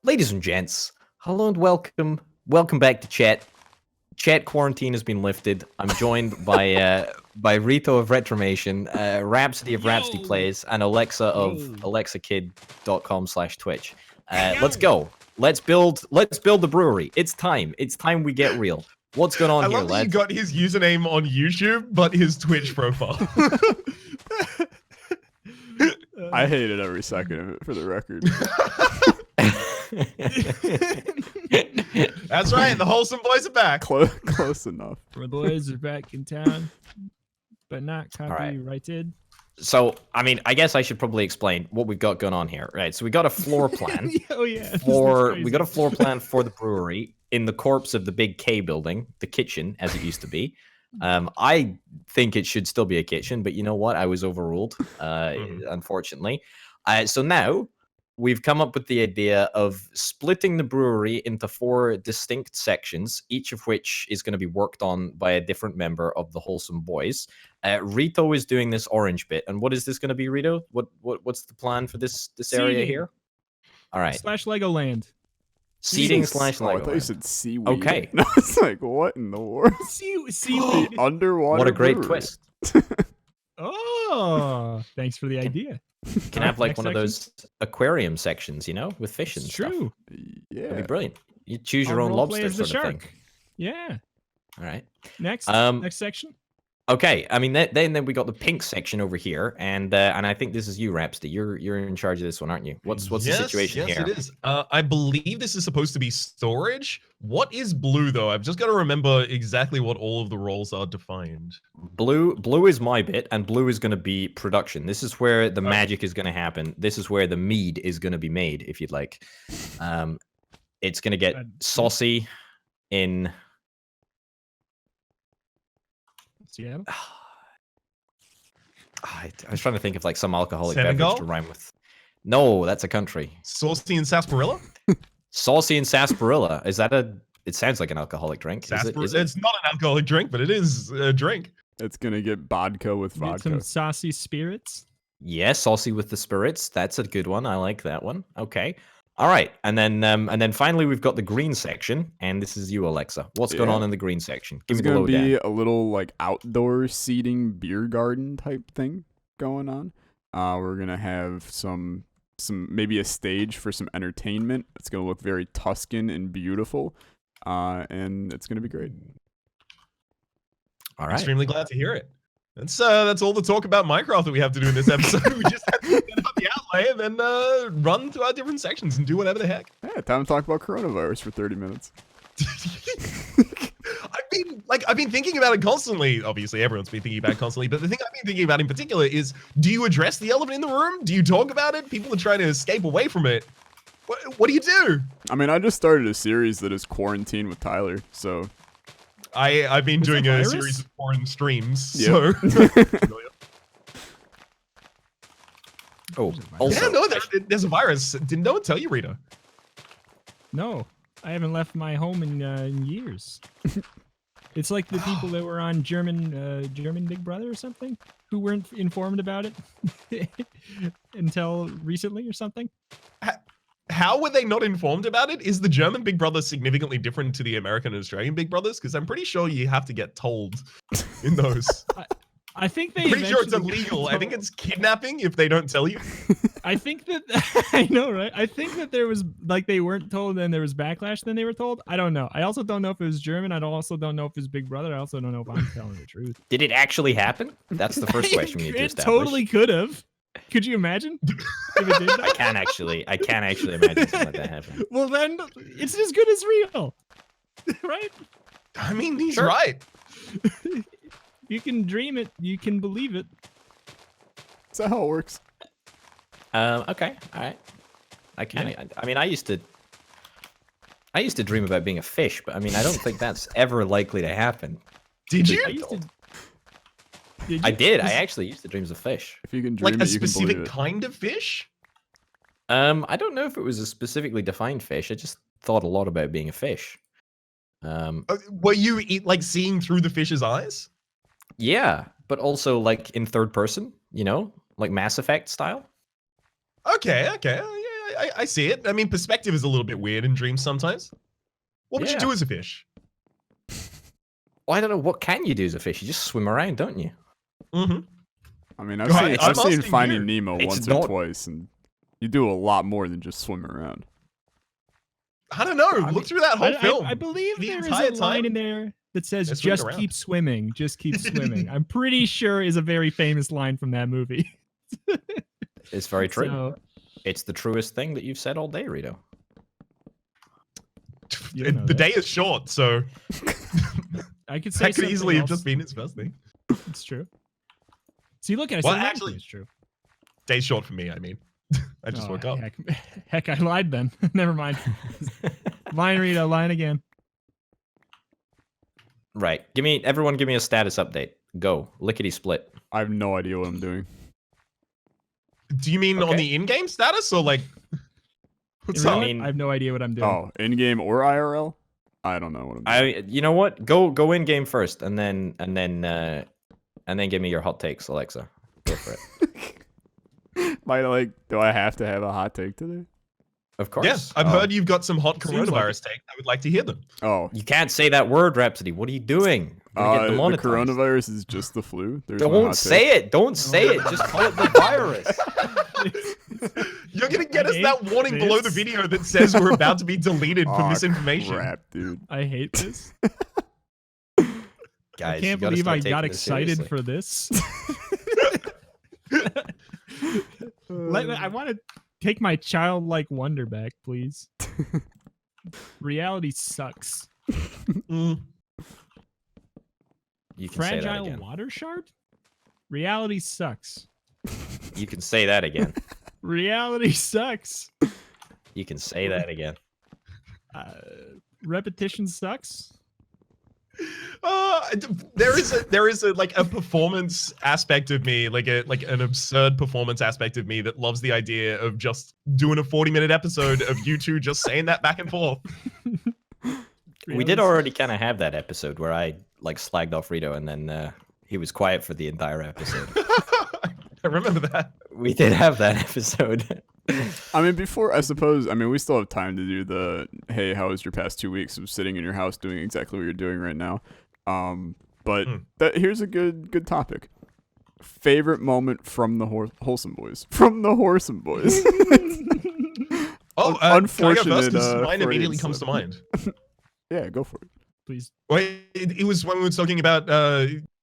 Ladies and gents, hello and welcome back to chat. Chat quarantine has been lifted. I'm joined by Rito of Retromation, Rhapsody of Rhapsody Plays, and Olexa of alexakid.com/twitch. Let's go. Let's build the brewery. It's time. It's time we get real. What's going on here, I love that lads? you got his username on YouTube, but his Twitch profile. I hated every second of it, for the record. That's right. The Wholesome Bois are back. Close enough. The boys are back in town, but not copyrighted. So, I mean, I guess I should probably explain what we've got going on here, right? So we got a floor plan. We got a floor plan for the brewery in the corpse of the big K building, the kitchen, as it used to be. I think it should still be a kitchen, but you know what? I was overruled, unfortunately. So now we've come up with the idea of splitting the brewery into 4 distinct sections, each of which is going to be worked on by a different member of the Wholesome Bois. Rito is doing this orange bit, and what is this going to be, Rito? What's the plan for this area here? All right. / Legoland. Seating / Legoland. I thought you said seaweed. Okay. No, it's like, what in the world? Seaweed. Underwater. What a great brewery. twist. Oh, thanks for the idea. Can have like one of those aquarium sections, you know, with fish and stuff. True. Yeah. That'd be brilliant. You choose your I'll own roleplay lobster as the sort of thing. shark. Yeah. All right. Next section. Okay. I mean, then we got the pink section over here, and I think this is you, Rhapsody. You're in charge of this one, aren't you? What's the situation here? Yes, it is. I believe this is supposed to be storage. What is blue though? I've just got to remember exactly what all of the roles are defined. Blue is my bit, and blue is going to be production. This is where the magic is going to happen. This is where the mead is going to be made, if you'd like. It's going to get saucy in Seattle. I was trying to think of like some alcoholic Senegal? beverage to rhyme with. No, that's a country. Saucy and sarsaparilla? Saucy and sarsaparilla. Is that a? It sounds like an alcoholic drink. Is it? It's not an alcoholic drink, but it is a drink. It's gonna get vodka with Need vodka. some saucy spirits. Yeah, saucy with the spirits. That's a good one. I like that one. Okay. All right, and then finally we've got the green section, and this is you, Olexa. What's going on in the green section? Give It's me the gonna lowdown. be a little like outdoor seating beer garden type thing going on. We're gonna have some maybe a stage for some entertainment. It's gonna look very Tuscan and beautiful, and it's gonna be great. All right. Extremely glad to hear it. That's all the talk about Minecraft that we have to do in this episode. We just have to set up the outlay and then run to our different sections and do whatever the heck. Yeah, time to talk about coronavirus for 30 minutes. I've been thinking about it constantly. Obviously, everyone's been thinking about it constantly. But the thing I've been thinking about in particular is, do you address the elephant in the room? Do you talk about it? People are trying to escape away from it. What do you do? I mean, I just started a series that is Quarantine with Tyler, so... I've been doing a virus? series of foreign streams, Yep. so... Oh, also, yeah, no, there's a virus. Did no one tell you, Rita? No, I haven't left my home in years. It's like the people that were on German Big Brother or something, who weren't informed about it until recently or something. How were they not informed about it? Is the German Big Brother significantly different to the American and Australian Big Brothers? Because I'm pretty sure you have to get told in those. I think they. Pretty sure it's eventually illegal. I think it's kidnapping if they don't tell you. I think that I know, right? I think that there was like they weren't told, and there was backlash. Then they were told. I don't know. I also don't know if it was German. I also don't know if it was Big Brother. I also don't know if I'm telling the truth. did it actually happen? That's the first question we need to It establish. totally could have. Could you imagine if it did that? I can't actually imagine something like that happening. Well, then it's as good as real, right? I mean, he's Sure. right. You can dream it. You can believe it. Is that how it works? Okay, all right. I mean, I used to dream about being a fish, but I mean, I don't think that's ever likely to happen. Did you? I used to. Did I you? did. I actually used to dream as a fish. If you can dream Like a it, you can believe specific it. kind of fish? I don't know if it was a specifically defined fish. I just thought a lot about being a fish. Were you seeing through the fish's eyes? Yeah, but also like in third person, you know, like Mass Effect style. Okay. Yeah, I see it. I mean, perspective is a little bit weird in dreams sometimes. What would you Yeah. do as a fish? Well, I don't know. What can you do as a fish? You just swim around, don't you? Mm-hmm. I mean, I've Right, I'm seen asking Finding you. Nemo It's once not- or twice, and you do a lot more than just swim around. I don't know. I Look mean, through that whole film. I believe The there is entire a line time, in there that says, they're swimming just around. keep swimming, just keep swimming. I'm pretty sure is a very famous line from that movie. It's very true. So, It's the truest thing that you've said all day, Rito. you don't know The that. day is short, so I could say that could something easily have else. just been his first thing. It's true. See, look at it. Well, So actually- it's true. Day's short for me, I mean. I just woke up. Heck, I lied then. Never mind. Line, Rito, line again. Right. Everyone give me a status update. Go. Lickety split. I have no idea what I'm doing. Do you mean on Okay. the in-game status or like what's In real up? life, I have no idea what I'm doing. Oh, in-game or IRL? I don't know what I'm doing. You know what? Go in game first, and then give me your hot takes, Alexa. Go for it. Do I have to have a hot take today? Of course. Yes, I've Oh. heard you've got some hot Seems like coronavirus take. I would like to hear them. Oh, You can't say that word, Rhapsody. What are you doing? You're gonna get the demonetized. coronavirus is just the flu. There's my hot Don't take. say it. Don't say it. Just call it the virus. You're gonna get I us that hate warning below the this. video that says we're about to be deleted for Aw, misinformation. Crap, dude. I hate this. Guys, I can't believe I got excited for this. I want to take my childlike wonder back, please. Reality sucks. Mm. You can say that Fragile again. water shard? Reality sucks. You can say that again. Reality sucks. You can say that again. Repetition sucks. There is a like a performance aspect of me, like an absurd performance aspect of me that loves the idea of just doing a 40-minute episode of you two just saying that back and forth. We did already kind of have that episode where I like slagged off Rito, and then he was quiet for the entire episode. I remember that. We did have that episode. I mean, we still have time to do the, hey, how was your past 2 weeks of sitting in your house doing exactly what you're doing right now? But here's a good topic. Favorite moment from the Wholesome Boys. From the Wholesome Boys. Oh, can I go unfortunate, first? 'Cause mine Freudian immediately comes to slip. mind. Yeah, go for it. Please. Wait, it was when we were talking about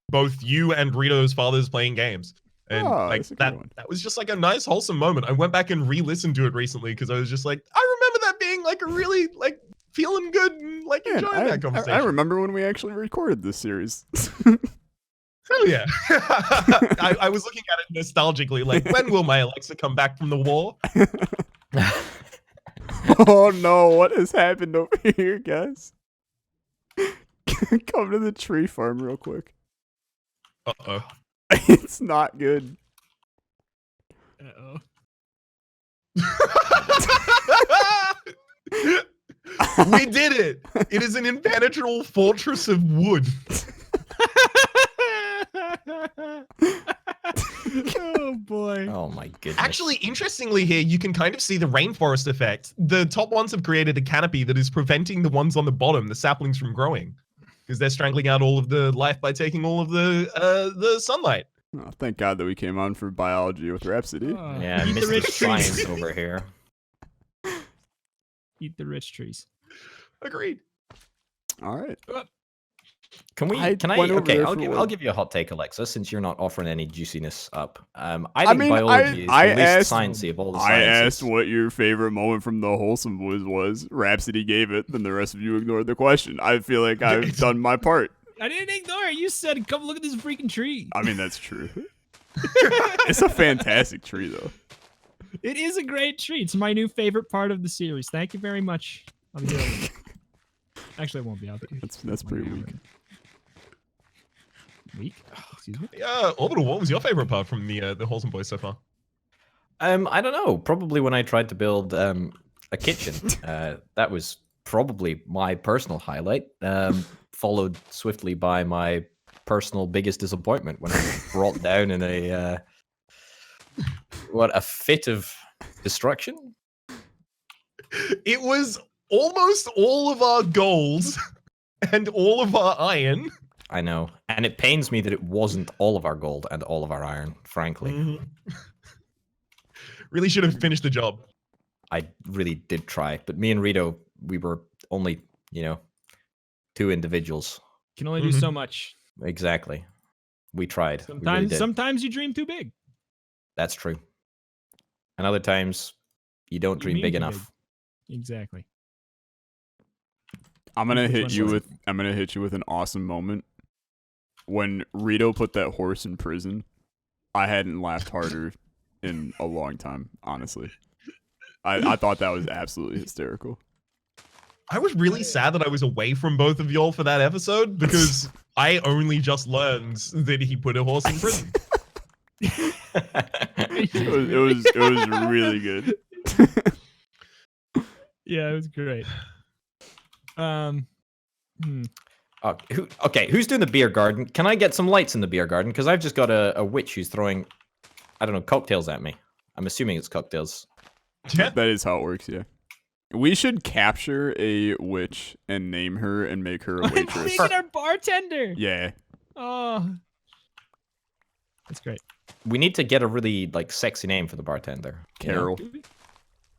both you and Rito's fathers playing games. And like that's a good that, one. that was just like a nice wholesome moment. I went back and re-listened to it recently because I was just like, I remember that being like a really like feeling good and like Man, enjoying that conversation. I remember when we actually recorded this series. Hell yeah. I was looking at it nostalgically, like when will my Alexa come back from the war? Oh no, what has happened over here, guys? Come to the tree farm real quick. Uh-oh. It's not good. Uh-oh. We did it! It is an impenetrable fortress of wood. Oh boy. Oh my goodness. Actually, interestingly here, you can kind of see the rainforest effect. The top ones have created a canopy that is preventing the ones on the bottom, the saplings, from growing. Because they're strangling out all of the life by taking all of the sunlight. Oh, thank God that we came on for biology with Rhapsody. Yeah, Eat the Mr. rich Science trees. over here. Eat the rich trees. Agreed. All right. Can we? I Can I? went over Okay, there I'll for give. what? I'll give you a hot take, Alexa, since you're not offering any juiciness up. I I think mean, biology is I the asked- least sciencey of all the I sciences. asked what your favorite moment from the Wholesome Boys was. Rhapsody gave it, then the rest of you ignored the question. I feel like I've done my part. I didn't ignore it. You said, come look at this freaking tree. I mean, that's true. It's a fantastic tree, though. It is a great tree. It's my new favorite part of the series. Thank you very much. I'm doing it. Actually, it won't be out. That's pretty weak. Weak? Excuse me? Orbital, what was your favorite part from the Wholesome Boys so far? I don't know. Probably when I tried to build a kitchen. That was probably my personal highlight. Followed swiftly by my personal biggest disappointment when I was brought down in a fit of destruction. It was almost all of our gold and all of our iron. I know. And it pains me that it wasn't all of our gold and all of our iron, frankly. Really should have finished the job. I really did try. But me and Rito, we were only, 2 individuals. Can only do so much. Exactly. We tried. We really did. Sometimes you dream too big. That's true. And other times, you don't dream big enough. Exactly. I'm gonna hit you with an awesome moment. When Rito put that horse in prison, I hadn't laughed harder in a long time, honestly. I thought that was absolutely hysterical. I was really sad that I was away from both of y'all for that episode because I only just learned that he put a horse in prison. It was really good. Yeah, it was great. Who's doing the beer garden? Can I get some lights in the beer garden? Because I've just got a witch who's throwing, I don't know, cocktails at me. I'm assuming it's cocktails. Yeah. That is how it works, yeah. We should capture a witch and name her and make her a waitress. Make it our bartender. Yeah. Oh, that's great. We need to get a really sexy name for the bartender. Carol.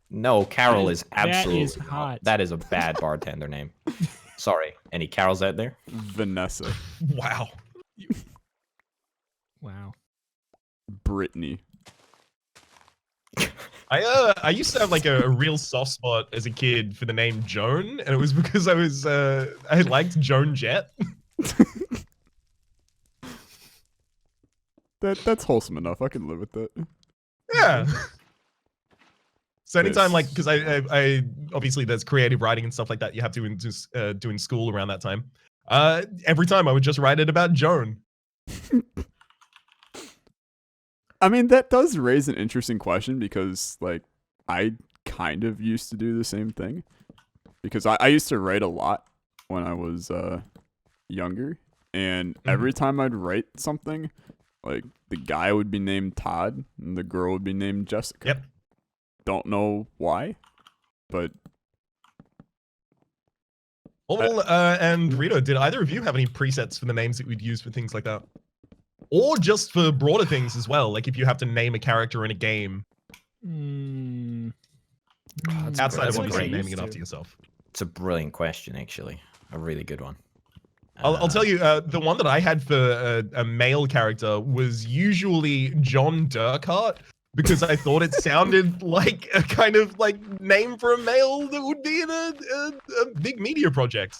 No, Carol is absolutely that is hot. That is a bad bartender name. Sorry, any Carols out there? Vanessa. Wow. Wow. Brittany. I used to have a real soft spot as a kid for the name Joan, and it was because I liked Joan Jett. That's wholesome enough. I can live with that. Yeah. So anytime, because I obviously there's creative writing and stuff like that you have to do in school around that time. Every time I would just write it about Joan. I mean, that does raise an interesting question because, I kind of used to do the same thing. Because I used to write a lot when I was younger. And every time I'd write something, the guy would be named Todd and the girl would be named Jessica. Yep. Don't know why, but... And Rito, did either of you have any presets for the names that we'd use for things like that? Or just for broader things as well, if you have to name a character in a game. Outside of obviously naming it after yourself. It's a brilliant question, actually. A really good one. I'll tell you, the one that I had for a male character was usually John Durkhart, because I thought it sounded like a kind of name for a male that would be in a big media project.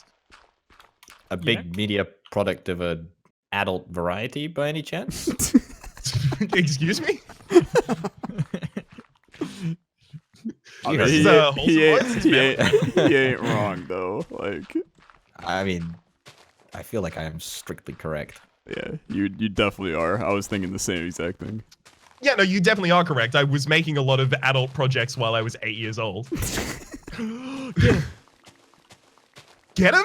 A big media product of a adult variety, by any chance? Excuse me? He ain't wrong though. I mean, I feel like I am strictly correct. Yeah, you definitely are. I was thinking the same exact thing. Yeah, no, you definitely are correct. I was making a lot of adult projects while I was 8 years old. Get him! Get him?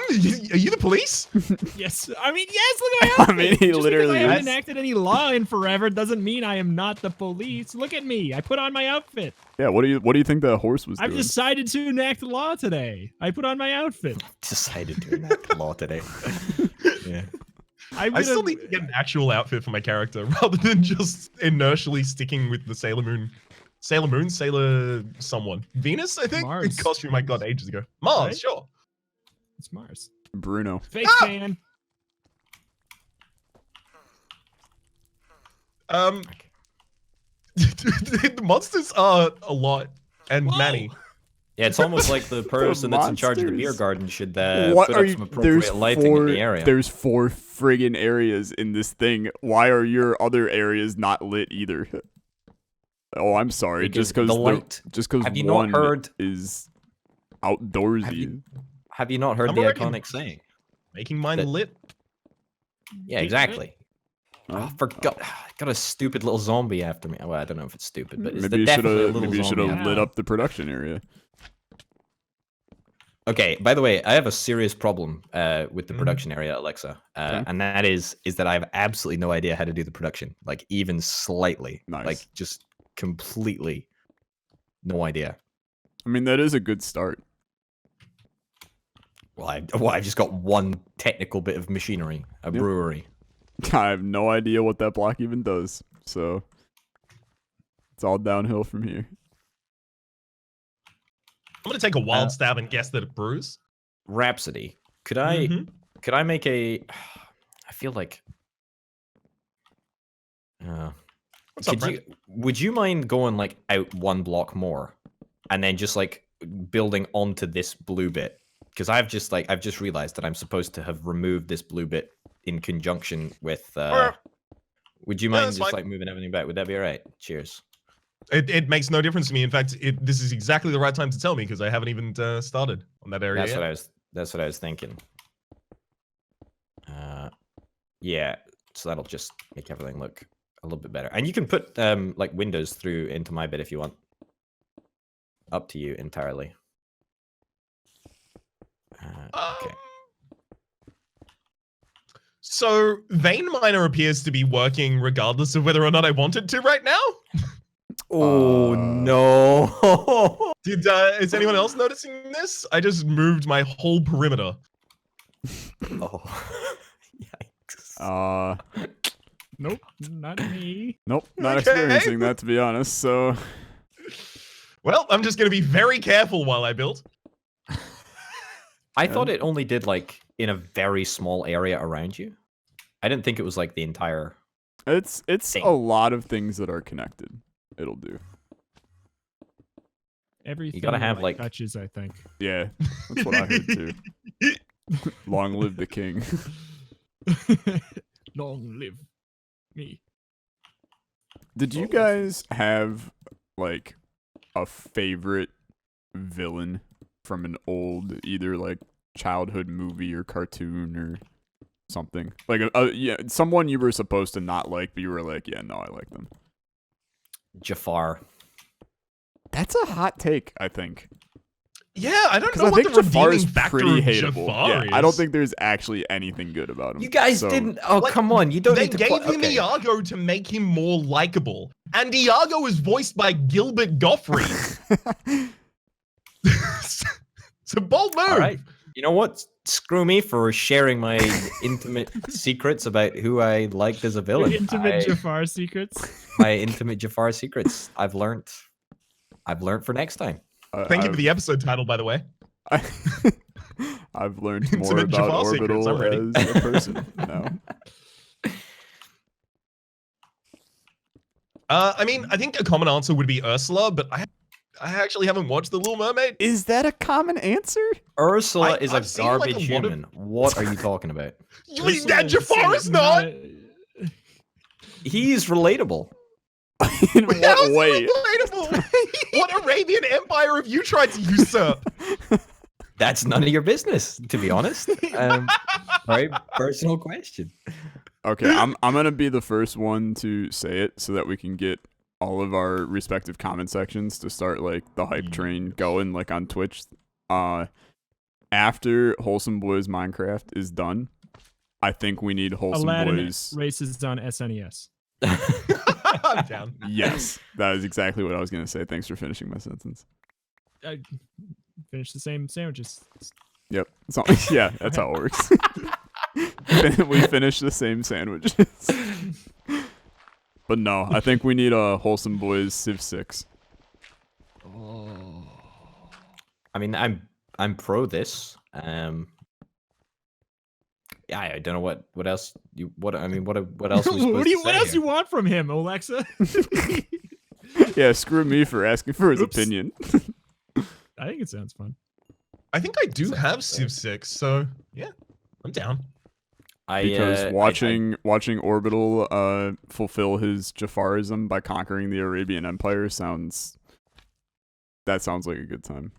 Are you the police? Yes. I mean, yes, look at my outfit. I mean, he Just literally because I is. haven't enacted any law in forever doesn't mean I am not the police. Look at me. I put on my outfit. Yeah, what do you think that horse was doing? I've decided to enact law today. I put on my outfit. Decided to enact law today. Yeah. I still need to get an actual outfit for my character rather than just inertially sticking with the Sailor Moon. Sailor someone. Venus, I think? Mars. The costume I got ages ago. Mars, Right? sure. It's Mars. Bruno. Fake fan. The monsters are a lot and many. Yeah, it's almost like the person that's in charge of the beer monsters. garden should What put are up you? some appropriate lighting in the area. There's 4 friggin' areas in this thing. Why are your other areas not lit either? Oh, I'm sorry. Because Just because the light. Have you not one heard? is outdoorsy. Have you not heard I'm the already iconic saying? Making mine That- lit. Yeah, exactly. Oh, forgot. Got a stupid little zombie after me. Well, I don't know if it's stupid, but it's Maybe you should definitely a have little zombie. after lit me. up the production area. Okay, by the way, I have a serious problem with the production area, Alexa, Okay. and that is that I have absolutely no idea how to do the production, even slightly, Nice. just completely no idea. I mean, that is a good start. Well, I've just got one technical bit of machinery, a brewery. I have no idea what that block even does, so it's all downhill from here. I'm gonna take a wild stab and guess that it brews. Rhapsody. Could I make a? I feel like. What's up, friend? Would you mind going like out one block more, and then just like building onto this blue bit? Because I've just realized that I'm supposed to have removed this blue bit in conjunction with. Would you mind just like moving everything back? Would that be all right? Cheers. It makes no difference to me. In fact, this is exactly the right time to tell me because I haven't even started on that area. That's what I was thinking. Yeah. So that'll just make everything look a little bit better. And you can put like windows through into my bit if you want. Up to you entirely. Okay. So Vein Miner appears to be working regardless of whether or not I want it to right now. Oh no! Is anyone else noticing this? I just moved my whole perimeter. Oh. Yikes. Nope, not me. Nope, not experiencing that, to be honest, so... Well, I'm just going to be very careful while I build. I thought it only did, like, in a very small area around you. I didn't think it was, like, the entire... It's thing. a lot of things that are connected. It'll do. Everything you gotta have, like... touches, I think. Yeah, that's what I heard, too. Long live the king. Long live me. Did you guys have, like, a favorite villain from an old, either, like, childhood movie or cartoon or something? Like, yeah, someone you were supposed to not like, but you were like, yeah, no, I like them. Jafar. That's a hot take, I think. Yeah, I don't know what think the redeeming Jafar's factor pretty of hateable. Jafar is. I don't think there's actually anything good about him. You guys didn't... Oh, like, come on. You don't They need to... gave him Iago to make him more likable. And Iago is voiced by Gilbert Gottfried. It's a bold move. All right. You know what? Screw me for sharing my intimate secrets about who I liked as a villain. Your intimate Jafar secrets. My intimate Jafar secrets. I've learned for next time. Thank you for the episode title, by the way. I've learned more Intimate about Jafar Orbital secrets, as a person now. I mean, I think a common answer would be Ursula, but I actually haven't watched The Little Mermaid. Is that a common answer? Ursula is I've a seen, like, garbage a lot of- human. What are you talking about? You mean that Jafar is not? He's relatable. In what way? Relatable? What Arabian Empire have you tried to usurp? That's none of your business, to be honest. Very personal question. Okay, I'm gonna be the first one to say it so that we can get all of our respective comment sections to start like the hype train going like on Twitch. After Wholesome Bois Minecraft is done, I think we need Wholesome Aladdin Bois races on SNES. I'm down. Yes, that is exactly what I was gonna say. Thanks for finishing my sentence. I finished the same sandwiches. Yep. Yeah, that's how it works. We finish the same sandwiches. But no, I think we need a Wholesome Bois Civ 6. Oh. I mean, I'm pro this. Yeah, I don't know what else what else are we supposed what to say else here? you want from him, Olexa? Yeah, screw me for asking for his opinion. I think it sounds fun. I think I do have Civ 6, so yeah, I'm down. Because watching Orbital fulfill his Jafarism by conquering the Arabian Empire sounds like a good time.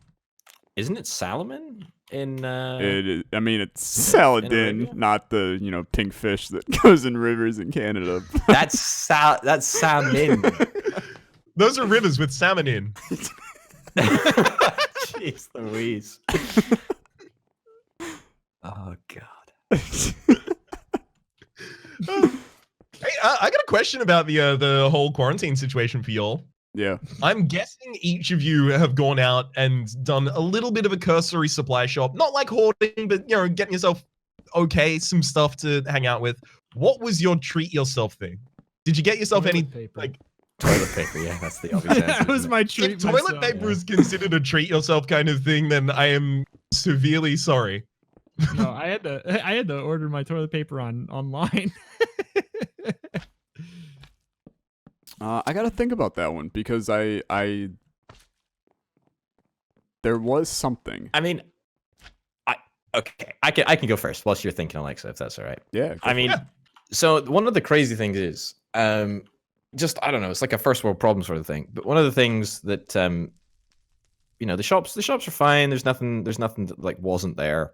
Isn't it Salomon in It is, I mean, it's Saladin, not the pink fish that goes in rivers in Canada. That's salmon. Those are rivers with salmon in. Jeez Louise. Oh god. Hey, I got a question about the whole quarantine situation for y'all. Yeah. I'm guessing each of you have gone out and done a little bit of a cursory supply shop, not like hoarding, but getting yourself some stuff to hang out with. What was your treat yourself thing? Did you get yourself Toilet any paper. like Toilet paper, yeah, that's the obvious answer. That was isn't it? my treat. if toilet myself. paper is considered a treat yourself kind of thing, then I am severely sorry. No, I had to order my toilet paper online. I gotta think about that one because there was something. I mean, I can go first whilst you're thinking, Alexa, if that's all right. Yeah. I mean, so one of the crazy things is, just I don't know, it's like a first world problem sort of thing. But one of the things that, the shops are fine. There's nothing that like wasn't there,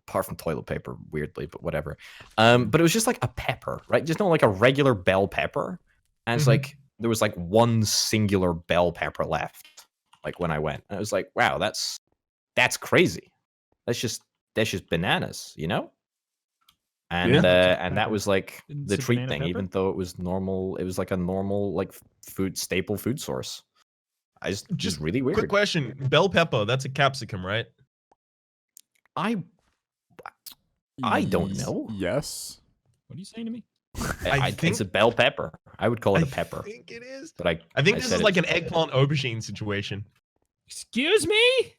apart from toilet paper, weirdly, but whatever. But it was just like a pepper, right? Just not like a regular bell pepper, and it's like there was like one singular bell pepper left. Like when I went, and I was like, wow, that's crazy. That's just bananas, And and that was like the It's a treat banana thing, pepper? even though it was normal. It was like a normal like staple food source. I just really weird. Quick question: bell pepper, that's a capsicum, right? I don't know. Yes. What are you saying to me? I think it's a bell pepper. I would call it a pepper. I think it is. But I think this said is like an it's- eggplant aubergine situation. Excuse me?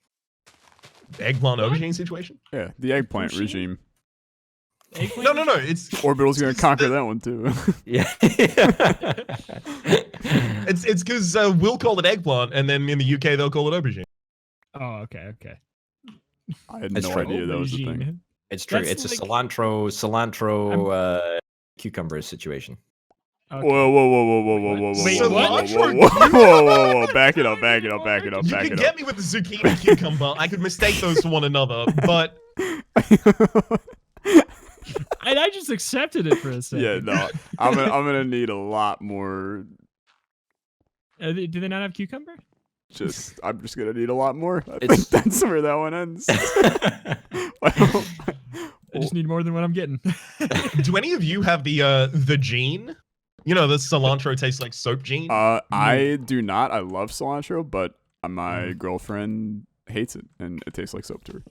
Eggplant aubergine situation? Yeah, the eggplant Sushi? regime. Eggplant? No. It's Orbital's gonna conquer that one too. Yeah. it's because we'll call it eggplant, and then in the UK they'll call it aubergine. Oh, okay. I had That's no true. idea that was a thing. Aubergine. It's true. That's It's a like- cilantro cucumber situation. Okay. Whoa. Wait, what? Back it up. You can get me with the zucchini cucumber. I could mistake those for one another, but I just accepted it for a second. Yeah, no. I'm gonna need a lot more. Do they not have cucumber? I'm just gonna need a lot more. I It's- think that's where that one ends. I just need more than what I'm getting. do any of you have the gene? The cilantro tastes like soap gene. I do not. I love cilantro, but my Mm. girlfriend hates it, and it tastes like soap to her.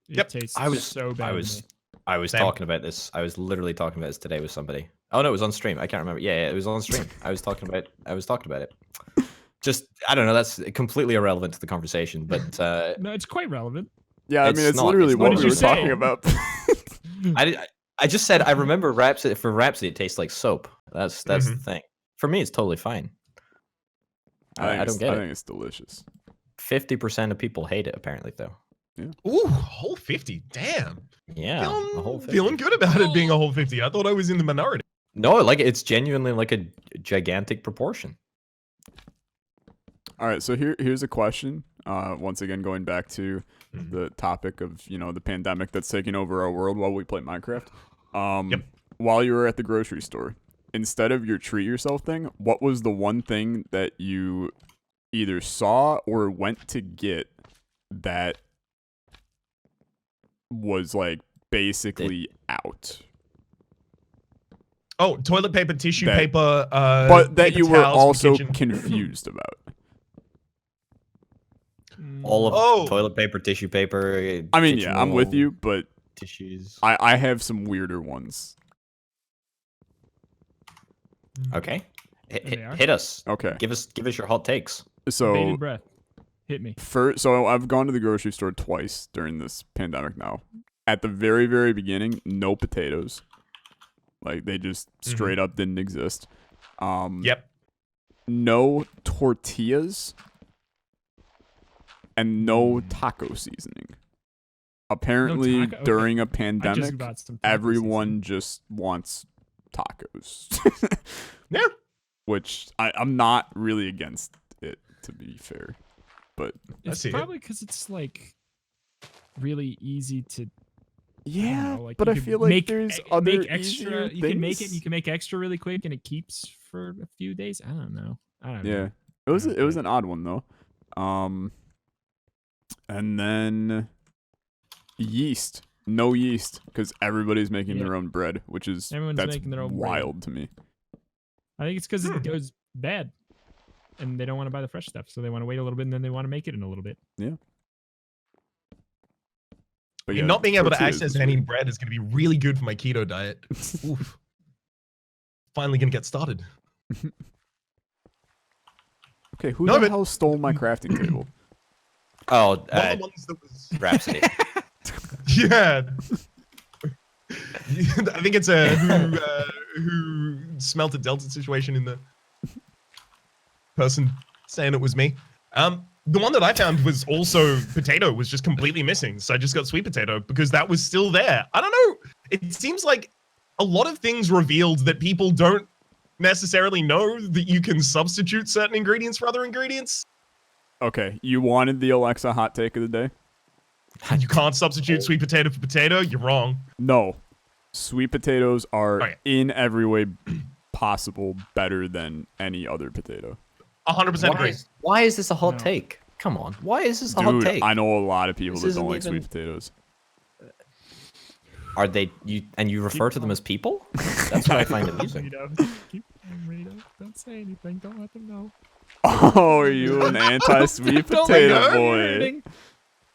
It Yep. tastes I was so bad. I was Same. talking about this. I was literally talking about this today with somebody. Oh no, it was on stream. I can't remember. Yeah, it was on stream. I was talking about it. Just I don't know. That's completely irrelevant to the conversation, but No, it's quite relevant. Yeah, I mean, It's it's not- literally it's what not we what were you say. talking about. I just said I remember Rhapsody. For Rhapsody, it tastes like soap. That's the thing. For me, it's totally fine. I don't get I it. think it's delicious. 50% of people hate it, apparently, though. Ooh, whole 50. Damn. Yeah, a whole 50. Feeling good about it being a whole 50. I thought I was in the minority. No, like it's genuinely like a gigantic proportion. All right, so here's a question. Once again, going back to the topic of the pandemic that's taking over our world while we play Minecraft. Yep. While you were at the grocery store, instead of your treat yourself thing, what was the one thing that you either saw or went to get that was like basically out? Oh, toilet paper, tissue That- paper, But that paper you were towels for also kitchen. confused about. All of Oh. toilet paper, tissue paper. I mean, kitchen yeah, I'm with roll, you, but Tissues. I have some weirder ones. Okay. They are? Hit us. Okay. Give us your hot takes. So Bated breath. Hit me. so I've gone to the grocery store twice during this pandemic now. At the very, very beginning, no potatoes. Like they just straight up didn't exist. Yep. No tortillas and no taco seasoning. Apparently, taco? Okay. during a I just pandemic, got some taco everyone just wants tacos. Yeah. Which I'm not really against it, to be fair. But It's see it. probably because it's like really easy to. yeah, know, like but you I could feel like make, there's make other extra. easier You can make it. things. You can make extra really quick, and it keeps for a few days. I don't know. Yeah, it was an odd one though. And then yeast, no yeast, because everybody's making Yeah. their own bread, which is Everyone's that's making their own bread. wild to me. I think it's because it goes bad. and they don't want to buy the fresh stuff, so they want to wait a little bit, and then they want to make it in a little bit. Yeah. I But mean, not being able to tortillas access was any weird. bread is going to be really good for my keto diet. Oof. Finally going to get started. Okay, who No, the but- hell stole my crafting table? Oh, One of the ones that was... Rhapsody. Yeah. I think it's a who smelted Delta situation in the person saying it was me. The one that I found was also potato was just completely missing. So I just got sweet potato because that was still there. I don't know. It seems like a lot of things revealed that people don't necessarily know that you can substitute certain ingredients for other ingredients. Okay, you wanted the Olexa hot take of the day? You can't substitute sweet potato for potato. You're wrong. No. Sweet potatoes are Okay. in every way possible better than any other potato. 100% agree. Why is this a hot No. take? Come on. Why is this a hot Dude, take? I know a lot of people This that don't isn't like even- sweet potatoes. Are they you and you refer to them as people? That's what I find amusing. Don't say anything. Don't let them know. Oh, are you an anti-sweet Don't let them potato know you're boy? hurting.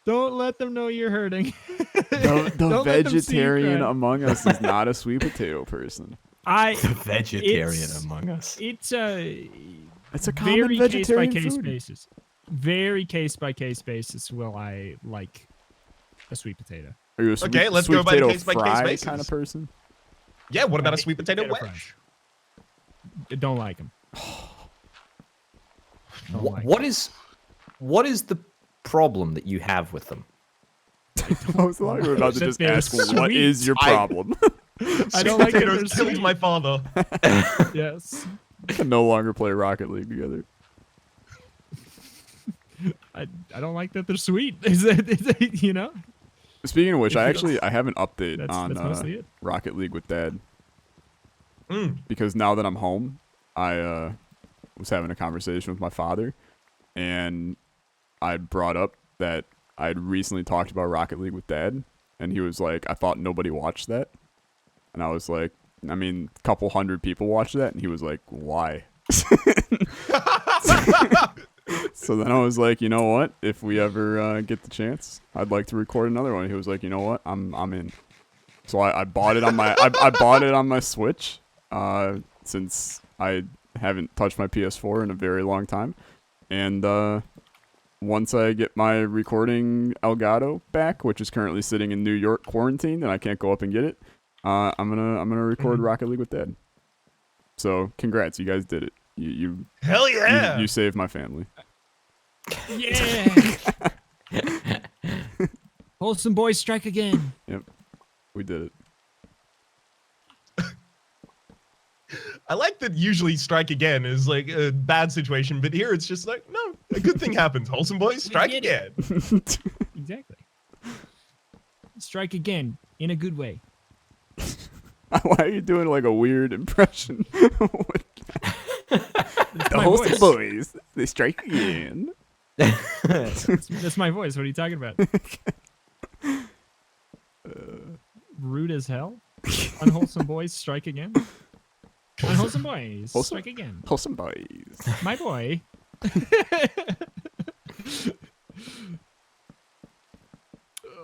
Don't let them know you're hurting. The Don't let them see you vegetarian cry. among us is not a sweet potato person. The vegetarian It's- among us. It's It's a common very case by vegetarian case food. basis. Very case by case basis will I like a sweet potato. Are you a sweet, Okay, let's sweet go by the potato case-by-case fry basis. kind of person? Yeah, what about I a hate sweet potato wedge? fries. I don't like them. What is the problem that you have with them? I was like, we're about to That just they're ask, what sweet. is your problem? I don't like that they're Potatoes killed sweet. my father. Yes. Can no longer play Rocket League together. I don't like that they're sweet. Is that you know? Speaking of which, I If you- have an update That's on mostly it. Rocket League with Dad. Mm. Because now that I'm home, I was having a conversation with my father, and I brought up that I'd recently talked about Rocket League with Dad, and he was like, I thought nobody watched that. And I was like, I mean, a couple hundred people watched that, and he was like, why? So then I was like, you know what? If we ever get the chance, I'd like to record another one. He was like, you know what? I'm in. So I bought it on my I bought it on my Switch, since I haven't touched my PS4 in a very long time, and once I get my recording Elgato back, which is currently sitting in New York quarantined and I can't go up and get it, I'm gonna record Rocket League with Dad. So congrats, you guys did it. You Hell yeah! you saved my family. Yeah. Wholesome boys strike again. We did it. I like that usually strike again is like a bad situation, but here it's just like, no, a good thing happens. Wholesome boys, strike did again. Exactly. Strike again in a good way. Why are you doing like a weird impression? That's The my Wholesome voice. Boys, they strike again. That's my voice. What are you talking about? Rude as hell. Unwholesome boys strike again. Unwholesome boys Wholesome- strike again. Wholesome Boys. My boy.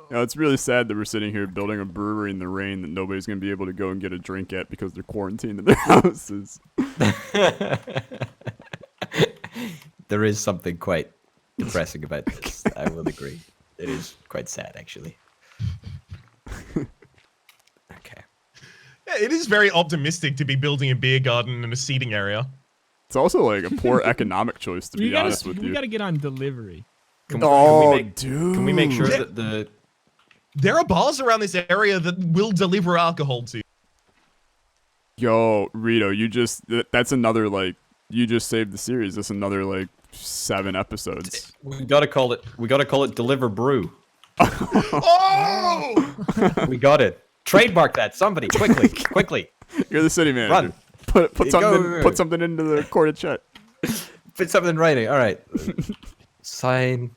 You know, it's really sad that we're sitting here building a brewery in the rain that nobody's going to be able to go and get a drink at because they're quarantined in their houses. There is something quite depressing about this. I will agree. It is quite sad, actually. Okay. Yeah, it is very optimistic to be building a beer garden and a seating area. It's also like a poor economic choice, to be honest with we you. gotta get on delivery. Oh, make, dude. Can we make sure Yeah. that the There are bars around this area that will deliver alcohol to you. Yo, Rito, you just that's another like you just saved the series. That's another like 7 episodes. we gotta call it Deliver Brew. Oh! We got it. Trademark that, somebody, quickly. You're the city manager. Run. Put Go. something into the recorded chat. Put something in writing. All right. Sign.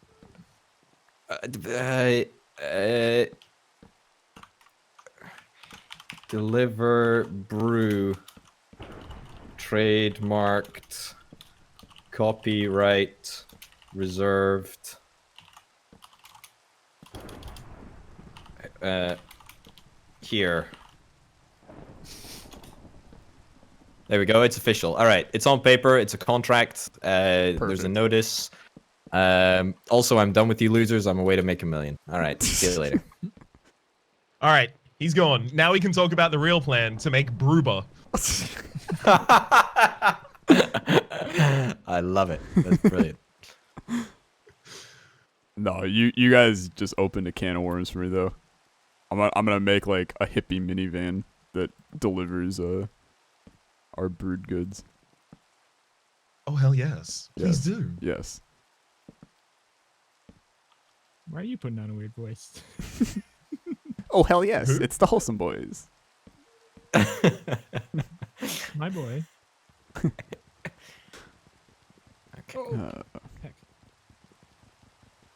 Deliver Brew. Trademarked Copyright reserved. Here. There we go. It's official. All right. It's on paper. It's a contract. There's a notice. Also, I'm done with you losers. I'm away to make $1 million. All right. See you later. All right. He's gone. Now we can talk about the real plan to make Brewba. I love it. That's brilliant. No, you guys just opened a can of worms for me though. I'm gonna make like a hippie minivan that delivers our brewed goods. Oh hell yes. Please do. Yes. Why are you putting on a weird voice? Oh hell yes! It's the Wholesome Boys. My boy. Heck.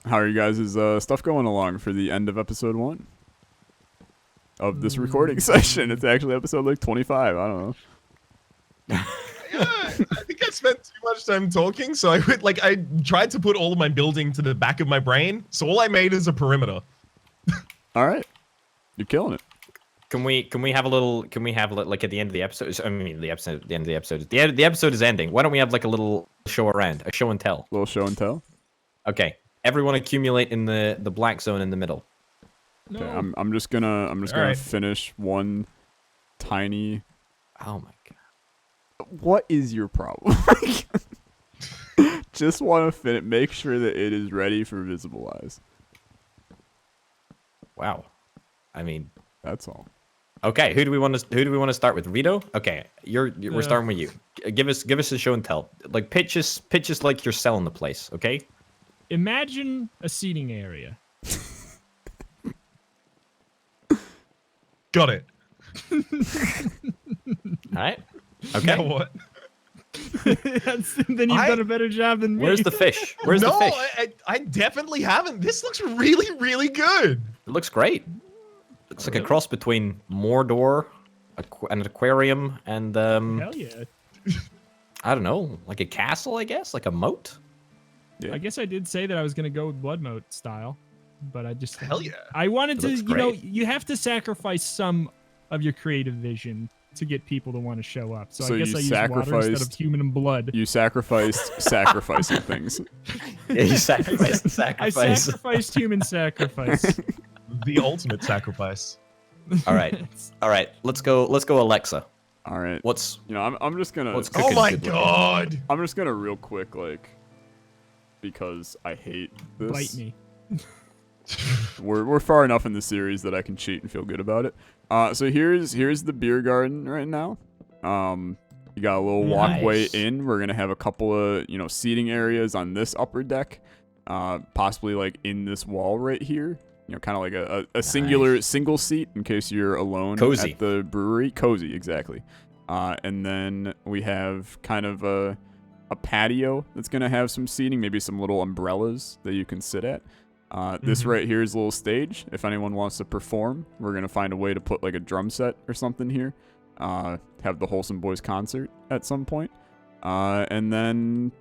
How are you guys' stuff going along for the end of episode 1 of this recording session? It's actually episode like 25. I don't know. Yeah, I think I spent too much time talking, so I tried to put all of my building to the back of my brain, so all I made is a perimeter. All right, you're killing it. Can we have a little? Can we have like at the end of the episode? I mean, the episode. The end of the episode. The episode is ending. Why don't we have like a little show around, a show and tell? Little show and tell. Okay, everyone accumulate in the black zone in the middle. No. Okay, I'm just gonna finish one tiny. Oh my god. What is your problem? Just want to make sure that it is ready for visible eyes. Wow. I mean, that's all. Okay, who do we want to start with? Rito? Okay, we're starting with you. Give us a show and tell. Like pitch us like you're selling the place, okay? Imagine a seating area. Got it. All right. Okay. Now what? Then you've done a better job than me. Where's the fish? Where's the fish? I definitely haven't. This looks really, really good. It looks great. Looks like a cross between Mordor, an aquarium, and Hell yeah. I don't know, like a castle, I guess, like a moat. Yeah. I guess I did say that I was gonna go with blood moat style, but I just hell yeah. I wanted to, looks you know, great. you have to sacrifice some of your creative vision to get people to want to show up. So I guess I used water instead of human and blood. You sacrificed sacrificing things. Yeah, you sacrificed the I sacrifice. sacrificed human sacrifice. The ultimate sacrifice. All right. Let's go, Olexa. All right. What's I'm just gonna. What's Oh cooking my good god. I'm just gonna real quick because I hate this. Bite me. We're far enough in the series that I can cheat and feel good about it. So here's the beer garden right now. You got a little walkway in. We're gonna have a couple of seating areas on this upper deck, possibly like in this wall right here. Kind of like a single seat in case you're alone Cozy. at the brewery. Cozy, exactly. And then we have kind of a patio that's gonna have some seating, maybe some little umbrellas that you can sit at. This right here is a little stage. If anyone wants to perform, we're going to find a way to put like a drum set or something here. Have the Wholesome Bois concert at some point. And then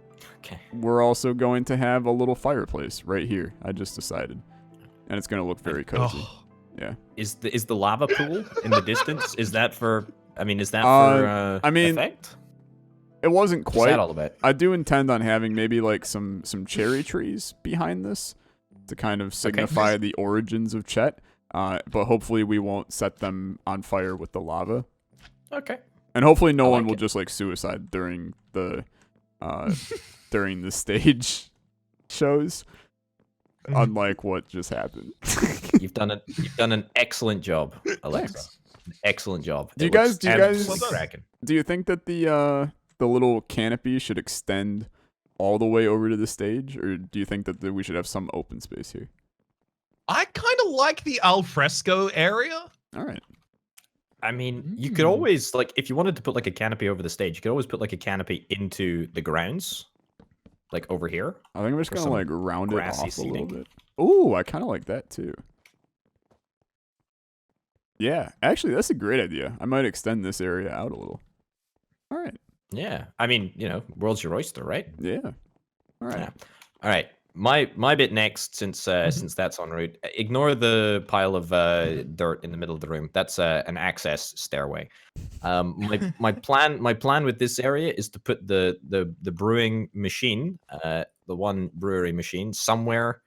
we're also going to have a little fireplace right here. I just decided. And it's going to look very cozy. Oh. Yeah. Is the lava pool in the distance? Is that for effect? It wasn't quite. What's that all about? I do intend on having maybe like some cherry trees behind this to kind of signify the origins of Chet. But hopefully we won't set them on fire with the lava. Okay. And hopefully no one will just like suicide during the stage shows. Unlike what just happened. You've done an excellent job, Alexa. Excellent job. Do you It looks guys absolutely cracking. do you think that the little canopy should extend all the way over to the stage, or do you think that we should have some open space here? I kind of like the alfresco area. All right. I mean, you could always, like, if you wanted to put like a canopy over the stage, you could always put like a canopy into the grounds, like over here. I think I'm just gonna like round it off grassy a little seating. bit. Ooh, I kind of like that too. Yeah, actually, that's a great idea. I might extend this area out a little. All right. Yeah. I mean, world's your oyster, right? Yeah. All right. Yeah. All right. My bit next, since that's en route. Ignore the pile of dirt in the middle of the room. That's an access stairway. My plan with this area is to put the brewing machine, the one brewery machine, somewhere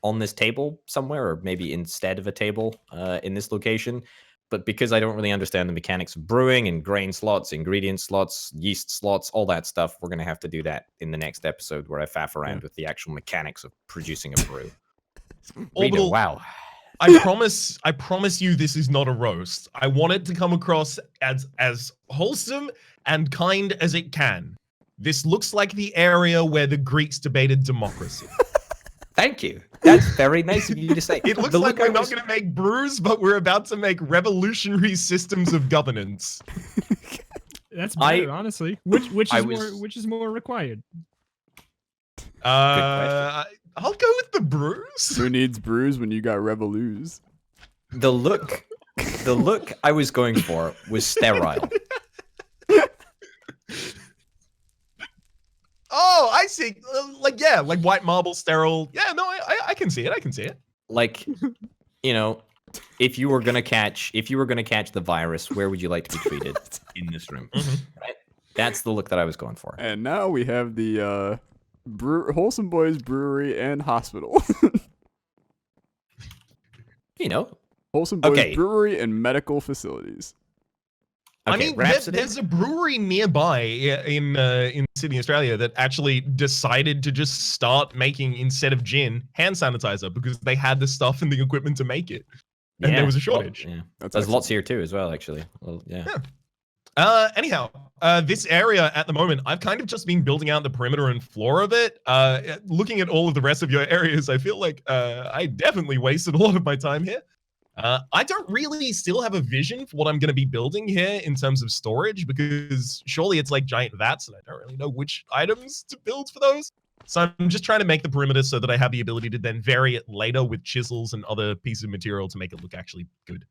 on this table somewhere, or maybe instead of a table in this location. But because I don't really understand the mechanics of brewing and grain slots, ingredient slots, yeast slots, all that stuff, we're going to have to do that in the next episode where I faff around with the actual mechanics of producing a brew. Orbital, wow. I promise you this is not a roast. I want it to come across as wholesome and kind as it can. This looks like the area where the Greeks debated democracy. Thank you. That's very nice of you to say. It looks like we're not going to make brews, but we're about to make revolutionary systems of governance. That's better, honestly. Which is more required? I'll go with the brews. Who needs brews when you got revolues? The look I was going for was sterile. Oh, I see. Like white marble, sterile. Yeah, no, I can see it. I can see it. Like, if you were gonna catch the virus, where would you like to be treated in this room? Right? That's the look that I was going for. And now we have the Wholesome Bois Brewery and Hospital. Wholesome Bois Brewery and medical facilities. Okay, I mean, there's a brewery nearby in Sydney, Australia, that actually decided to just start making, instead of gin, hand sanitizer because they had the stuff and the equipment to make it, and there was a shortage. Well, yeah. There's lots here too, as well. Actually, well, yeah. Anyhow, this area at the moment, I've kind of just been building out the perimeter and floor of it. Looking at all of the rest of your areas, I feel like I definitely wasted a lot of my time here. I don't really still have a vision for what I'm going to be building here in terms of storage, because surely it's like giant vats and I don't really know which items to build for those. So I'm just trying to make the perimeter so that I have the ability to then vary it later with chisels and other pieces of material to make it look actually good.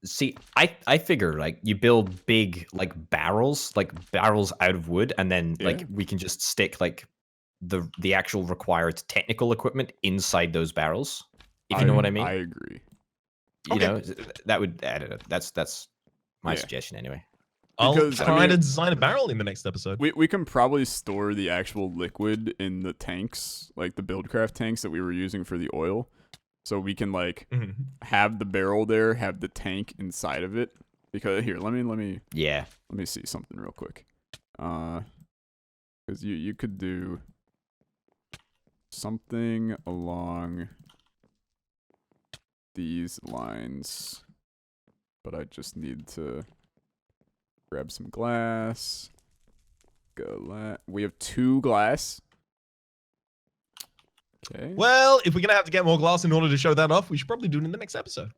See, I figure like you build big barrels out of wood, and then we can just stick like the actual required technical equipment inside those barrels. If you know what I mean. I agree. That would, I don't know. That's my suggestion anyway. I'll try to design a barrel in the next episode. We can probably store the actual liquid in the tanks, like the Buildcraft tanks that we were using for the oil. So we can have the barrel there, have the tank inside of it. Because here, let me see something real quick. Because you could do something along these lines, but I just need to grab some glass. We have 2 glass. Okay. Well, if we're gonna have to get more glass in order to show that off, we should probably do it in the next episode.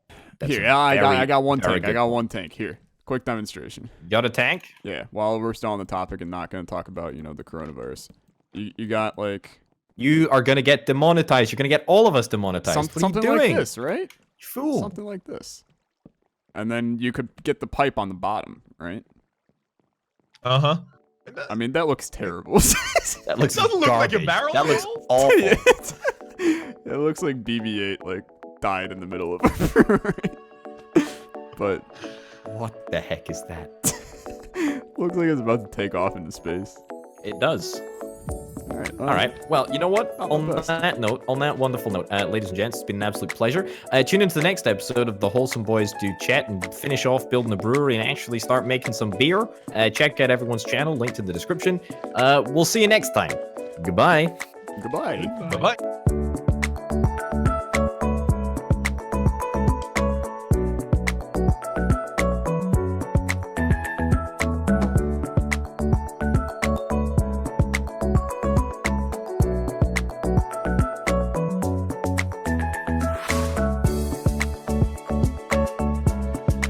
Here, I got one tank. I got one tank. Here, quick demonstration. You got a tank? Yeah. While we're still on the topic and not gonna talk about the coronavirus, you got like. You are gonna get demonetized. You're gonna get all of us demonetized. Something like this, right? Fool. Something like this. And then you could get the pipe on the bottom, right? Uh-huh. I mean, that looks terrible. That looks doesn't look like a barrel. That looks awful. It looks like BB-8 died in the middle of a brewery. But what the heck is that? Looks like it's about to take off into space. It does. All right. Well, you know what? On that wonderful note, ladies and gents, it's been an absolute pleasure. Tune into the next episode of the Wholesome Boys Do Chat and finish off building a brewery and actually start making some beer. Check out everyone's channel, linked in the description. We'll see you next time. Goodbye. Goodbye. Bye-bye.